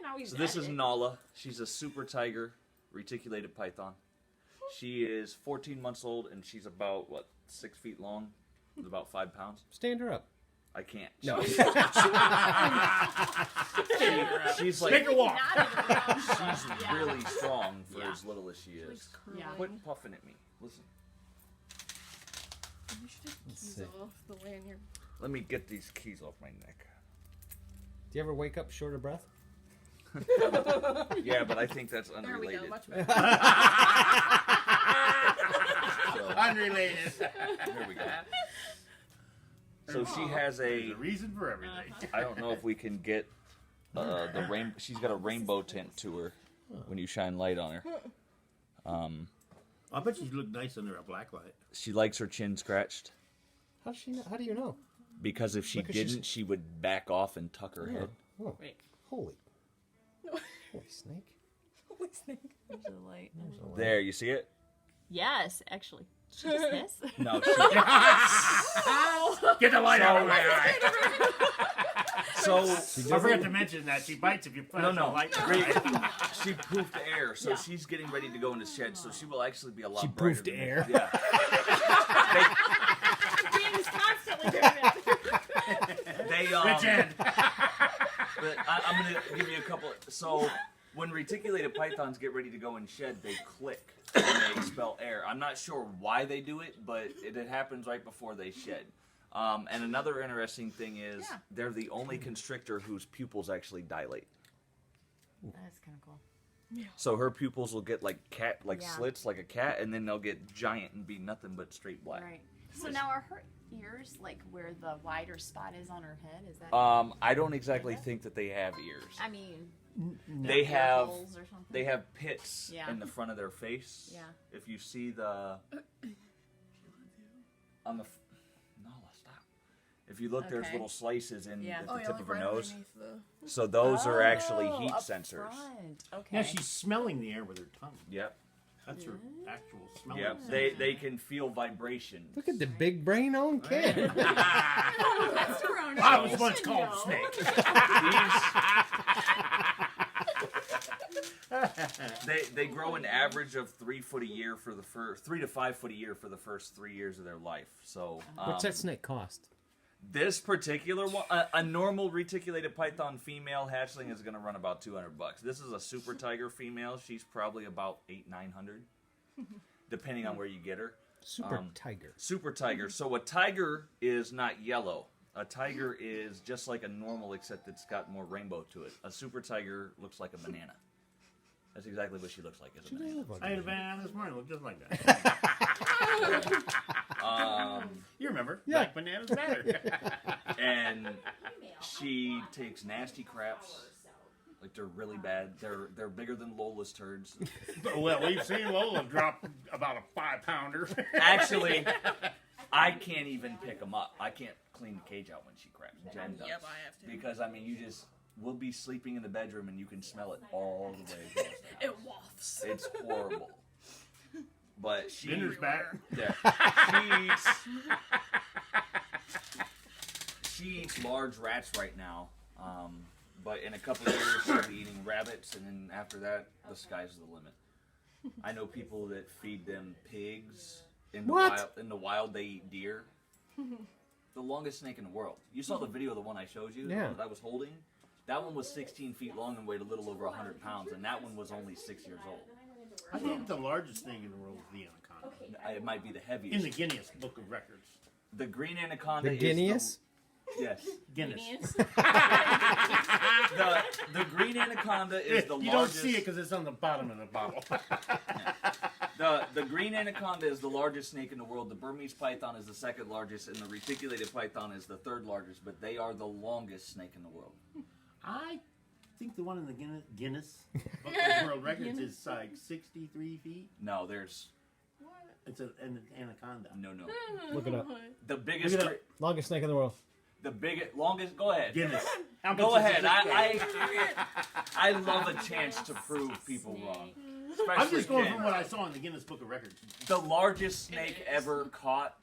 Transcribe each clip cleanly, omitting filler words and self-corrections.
can always. So this is edit. Nala. She's a super tiger, reticulated python. She is 14 months old, and she's about, 6 feet long, with about 5 pounds. Stand her up. I can't. No. She's like, Make her walk. she's really strong for as little as she is. Yeah. Quit puffing at me. Listen. You should take the Let's keys see. off the lanyard. Let me get these keys off my neck. Do you ever wake up short of breath? Yeah, but I think that's There we unrelated. go, much better. Unrelated. There we go. So she has There's a. a reason for everything. I don't know if we can get the rainbow. She's got a rainbow tint to her when you shine light on her. I bet she look nice under a black light. She likes her chin scratched How does she know? How do you know? because if she Because she's- didn't, she would back off and tuck her head. Oh, Wait. holy snake. Holy snake. There's a light. There's a light. There, you see it? Yes, actually. Just this. No. Get the light out of my eye. So I forgot to mention that she bites if you put the light in her eye. she poofed air, so she's getting ready to go in the shed. So she will actually be a lot. She brighter poofed than air? Yeah. James constantly doing it. They Which end? But I'm going to give you a couple. So when reticulated pythons get ready to go in shed, they click when they expel air. I'm not sure why they do it, but it happens right before they shed. And another interesting thing is they're the only constrictor whose pupils actually dilate. That's kind of cool. So her pupils will get like Yeah. slits like a cat, and then they'll get giant and be nothing but straight black. Right. So now are her ears like where the wider spot is on her head? Is that? I don't exactly think that they have ears. I mean, They ear have holes or something? they have pits Yeah. in the front of their face. Yeah. If you see the on the Nala, stop. If you look, there's Okay. little slices in Yeah. at the Oh, yeah, tip like of her right nose. underneath the... So those are actually heat up sensors. front. Okay. Yeah, she's smelling the air with her tongue. Yep. That's her actual smell. Yep. They can feel vibration. Look at the big brain on Ken. I was once called Snake. They grow an average of 3 foot a year for the first 3 to 5 foot a year for the first 3 years of their life. So What's that snake cost? this particular one, a normal reticulated python female hatchling is going to run about $200. This is a super tiger female. She's probably about $800-900, depending on where you get her. Super tiger. Super tiger. So a tiger is not yellow. A tiger is just like a normal, except it's got more rainbow to it. A super tiger looks like a banana. That's exactly what she looks like. Is a banana. I had a banana this morning. Looked just like that. You remember? Yeah. Black bananas matter. And she takes nasty craps. Like they're really bad. They're bigger than Lola's turds. Well, we've seen Lola drop about a 5-pounder. Actually, I can't even pick them up. I can't clean the cage out when she craps. Jen does. Yep, I have to. Because I mean, we'll be sleeping in the bedroom and you can smell it all the way across the house. It wafts. It's horrible. But she Dinner's back. Yeah. She eats large rats right now. But in a couple of years she'll be eating rabbits, and then after that the sky's the limit. I know people that feed them pigs. In the What? wild, in the wild they eat deer. The longest snake in the world. You saw the video of the one I showed you Yeah. that I was holding? That one was 16 feet long and weighed a little over 100 pounds, and that one was only 6 years old. I think the largest thing in the world is the anaconda. It might be the In heaviest. the Guinness Book of Records. The green anaconda The is Guineas? Yes. Guinness. The green anaconda is the You largest. don't see it because it's on the bottom of the bottle. The green anaconda is the largest snake in the world. The Burmese python is the second largest, and the reticulated python is the third largest. But they are the longest snake in the world. I think the one in the Guinness Book of World Records is like 63 feet. No, there's It's an anaconda. no. Look it up. The biggest, Look it up. Longest snake in the world. the biggest, longest. Go ahead. Guinness. Go ahead. I love a chance to prove people wrong. I'm Especially just going Ken. from what I saw in the Guinness Book of Records. The largest snake ever caught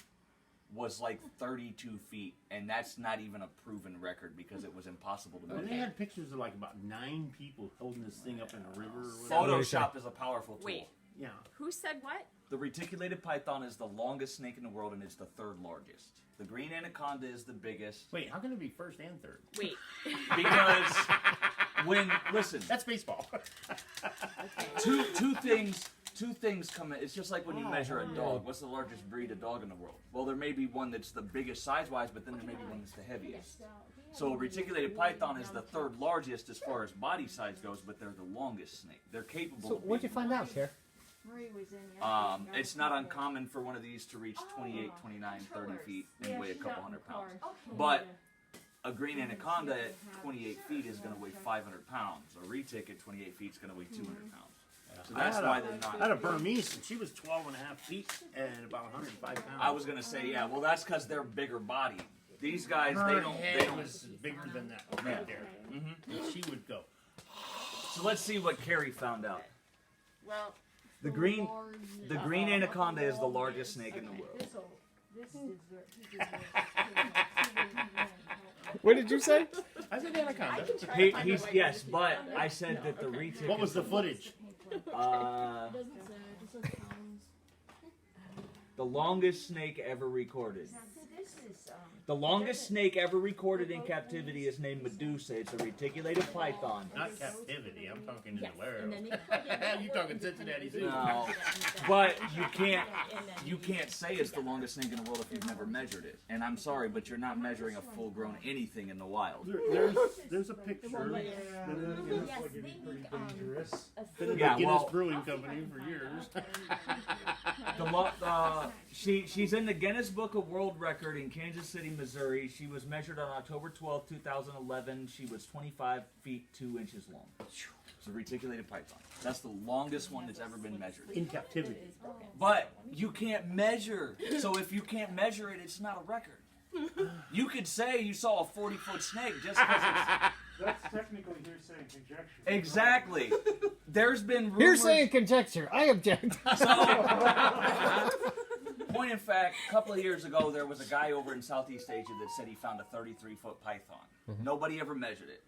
was like 32 feet, and that's not even a proven record because it was impossible to But measure. they had pictures of like about 9 people holding this thing up in a river or whatever. Photoshop is a powerful tool. Wait. Yeah. Who said what? The reticulated python is the longest snake in the world, and it's the third largest. The green anaconda is the biggest. Wait, how can it be first and third? Wait. Because listen, That's baseball. two things come in. It's just like when you measure a dog. What's the largest breed of dog in the world? Well, there may be one that's the biggest size-wise, but then there may be one that's the heaviest. So a reticulated python is the third largest as far as body size goes, but they're the longest snake. They're capable So of what'd you being find out, Cher? It's not uncommon for one of these to reach 28, 29, 30 feet and weigh a couple hundred pounds. But a green anaconda at 28 feet is going to weigh 500 pounds. A retic at 28 feet is going to weigh 200 pounds. So that's why they're I had a not. Burmese, and she was 12 and a half feet and about 105 pounds. I was going to say, yeah, well, that's because they're bigger body. These guys, Her they don't. head was bigger than that right there. Mm-hmm. And she would go. So let's see what Carrie found out. Well, The green anaconda is the largest snake in the world. What did you say? I said anaconda. Yes, but I said that the retic. What was the footage? The longest snake ever recorded. The longest snake ever recorded in captivity is named Medusa. It's a reticulated python. Not captivity. I'm talking in yes. the And then you talking Cincinnati Zoo? No, but you can't say it's the longest snake in the world if you've never measured it. And I'm sorry, but you're not measuring a full-grown anything in the wild. There's a picture. Yeah, The Guinness well, Brewing Company for years. She's in the Guinness Book of World Record in Kansas City, Missouri. She was measured on October 12, 2011. She was 25 feet 2 inches long. It's a reticulated python. That's the longest one that's ever been measured. In captivity. But you can't measure. So if you can't measure it, it's not a record. You could say you saw a 40-foot snake just because it's... That's technically hearsay and conjecture. Exactly. There's been rumors... Hearsay and conjecture. I object. Point in fact, a couple of years ago, there was a guy over in Southeast Asia that said he found a 33-foot python. Nobody ever measured it.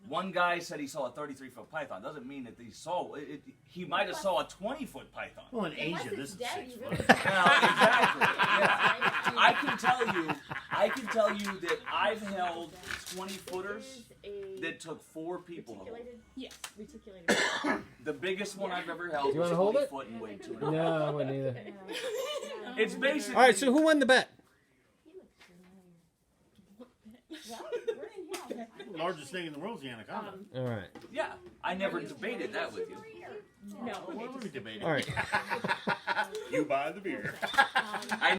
One guy said he saw a 33-foot python. Doesn't mean that he saw it. He might have saw a 20-foot python. Well, in Asia, this is 6 foot. Well, exactly. Yeah. I can tell you that I've held 20-footers that took 4 people to hold. Yes, reticulated. The biggest one I've ever held Do you was wanna hold 20 it? foot and weighed 200 No, I wouldn't either. It's basically... All right, so who won the bet? Largest thing in the world is the anaconda. All right. Yeah, I never debated that with you. No. What were we debating? All right. You buy the beer.